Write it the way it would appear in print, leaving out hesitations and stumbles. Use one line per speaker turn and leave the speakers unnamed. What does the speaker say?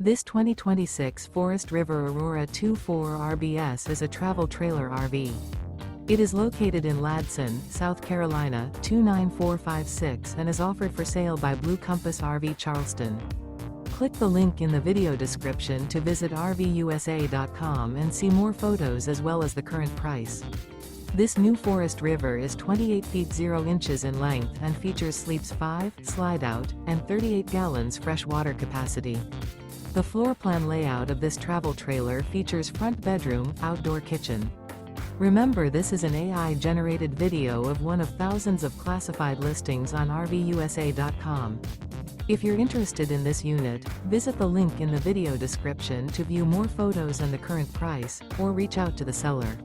This 2026 Forest River Aurora 24 RBS is a travel trailer RV. It is located in Ladson, South Carolina, 29456 and is offered for sale by Blue Compass RV Charleston. Click the link in the video description to visit RVUSA.com and see more photos as well as the current price. This new Forest River is 28 feet 0 inches in length and features sleeps 5, slide-out, and 38 gallons fresh water capacity. The floor plan layout of this travel trailer features front bedroom, outdoor kitchen. Remember, this is an AI-generated video of one of thousands of classified listings on RVUSA.com. If you're interested in this unit, visit the link in the video description to view more photos and the current price, or reach out to the seller.